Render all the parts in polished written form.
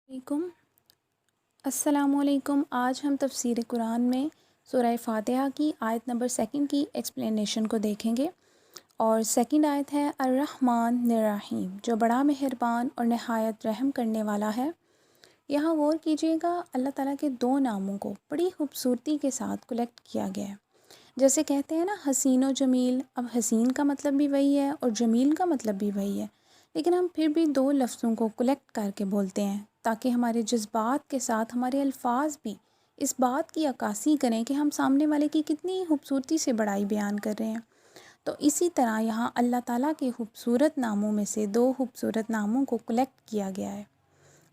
علیکم السلام علیکم۔ آج ہم تفسیر قرآن میں سورہ فاتحہ کی آیت نمبر 2 کی ایکسپلینیشن کو دیکھیں گے، اور سیکنڈ آیت ہے الرحمن الرحیم، جو بڑا مہربان اور نہایت رحم کرنے والا ہے۔ یہاں غور کیجیے گا، اللہ تعالیٰ کے 2 ناموں کو بڑی خوبصورتی کے ساتھ کلیکٹ کیا گیا ہے۔ جیسے کہتے ہیں نا حسین و جمیل، اب حسین کا مطلب بھی وہی ہے اور جمیل کا مطلب بھی وہی ہے، لیکن ہم پھر بھی 2 لفظوں کو کلیکٹ کر کے بولتے ہیں تاکہ ہمارے جذبات کے ساتھ ہمارے الفاظ بھی اس بات کی عکاسی کریں کہ ہم سامنے والے کی کتنی خوبصورتی سے بڑائی بیان کر رہے ہیں۔ تو اسی طرح یہاں اللہ تعالیٰ کے خوبصورت ناموں میں سے 2 خوبصورت ناموں کو کلیکٹ کیا گیا ہے۔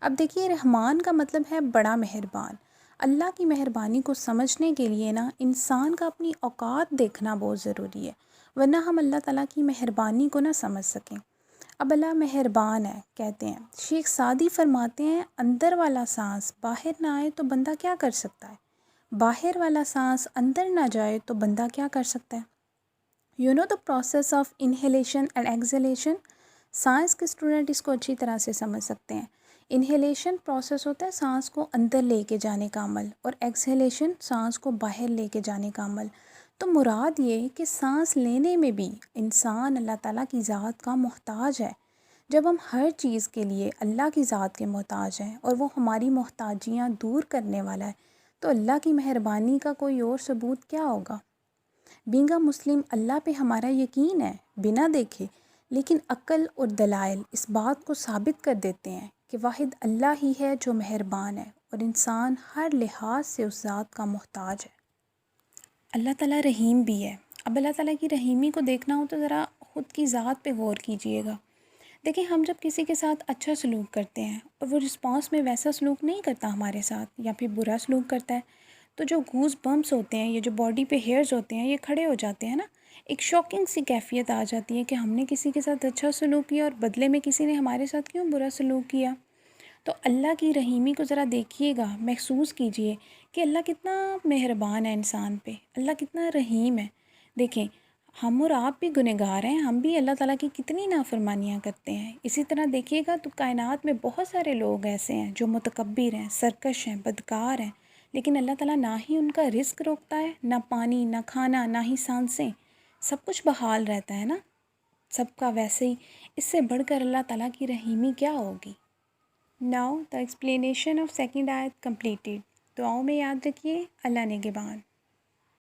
اب دیکھیے، رحمان کا مطلب ہے بڑا مہربان۔ اللہ کی مہربانی کو سمجھنے کے لیے نا انسان کا اپنی اوقات دیکھنا بہت ضروری ہے، ورنہ ہم اللہ تعالیٰ کی مہربانی کو نہ سمجھ سکیں۔ اب اللہ مہربان ہے کہتے ہیں، شیخ سعدی فرماتے ہیں اندر والا سانس باہر نہ آئے تو بندہ کیا کر سکتا ہے، باہر والا سانس اندر نہ جائے تو بندہ کیا کر سکتا ہے۔ You know the process of inhalation and exhalation. Science کے اسٹوڈنٹ اس کو اچھی طرح سے سمجھ سکتے ہیں۔ انہیلیشن پروسیس ہوتا ہے سانس کو اندر لے کے جانے کا عمل، اور ایکسہیلیشن سانس کو باہر لے کے جانے کا عمل۔ تو مراد یہ کہ سانس لینے میں بھی انسان اللہ تعالیٰ کی ذات کا محتاج ہے۔ جب ہم ہر چیز کے لیے اللہ کی ذات کے محتاج ہیں اور وہ ہماری محتاجیاں دور کرنے والا ہے، تو اللہ کی مہربانی کا کوئی اور ثبوت کیا ہوگا۔ بینگ اے مسلم، اللہ پہ ہمارا یقین ہے بنا دیکھے، لیکن عقل اور دلائل اس بات کو ثابت کر دیتے ہیں کہ واحد اللہ ہی ہے جو مہربان ہے، اور انسان ہر لحاظ سے اس ذات کا محتاج ہے۔ اللہ تعالیٰ رحیم بھی ہے۔ اب اللہ تعالیٰ کی رحیمی کو دیکھنا ہو تو ذرا خود کی ذات پہ غور کیجئے گا۔ دیکھیں، ہم جب کسی کے ساتھ اچھا سلوک کرتے ہیں اور وہ رسپانس میں ویسا سلوک نہیں کرتا ہمارے ساتھ، یا پھر برا سلوک کرتا ہے، تو جو گوز بمپس ہوتے ہیں، یہ جو باڈی پہ ہیئرز ہوتے ہیں، یہ کھڑے ہو جاتے ہیں نا۔ ایک شاکنگ سی کیفیت آ جاتی ہے کہ ہم نے کسی کے ساتھ اچھا سلوک کیا اور بدلے میں کسی نے ہمارے ساتھ کیوں برا سلوک کیا۔ تو اللہ کی رحیمی کو ذرا دیکھیے گا، محسوس کیجئے کہ اللہ کتنا مہربان ہے انسان پہ، اللہ کتنا رحیم ہے۔ دیکھیں، ہم اور آپ بھی گنہگار ہیں، ہم بھی اللہ تعالیٰ کی کتنی نافرمانیاں کرتے ہیں۔ اسی طرح دیکھیے گا تو کائنات میں بہت سارے لوگ ایسے ہیں جو متکبر ہیں، سرکش ہیں، بدکار ہیں، لیکن اللہ تعالیٰ نہ ہی ان کا رزق روکتا ہے، نہ پانی، نہ کھانا، نہ ہی سانسیں، سب کچھ بحال رہتا ہے نا سب کا۔ ویسے ہی اس سے بڑھ کر اللہ تعالیٰ کی رحیمی کیا ہوگی۔ Now the explanation of second ayat completed۔ دعاؤں میں یاد رکھیے، اللہ نگہبان۔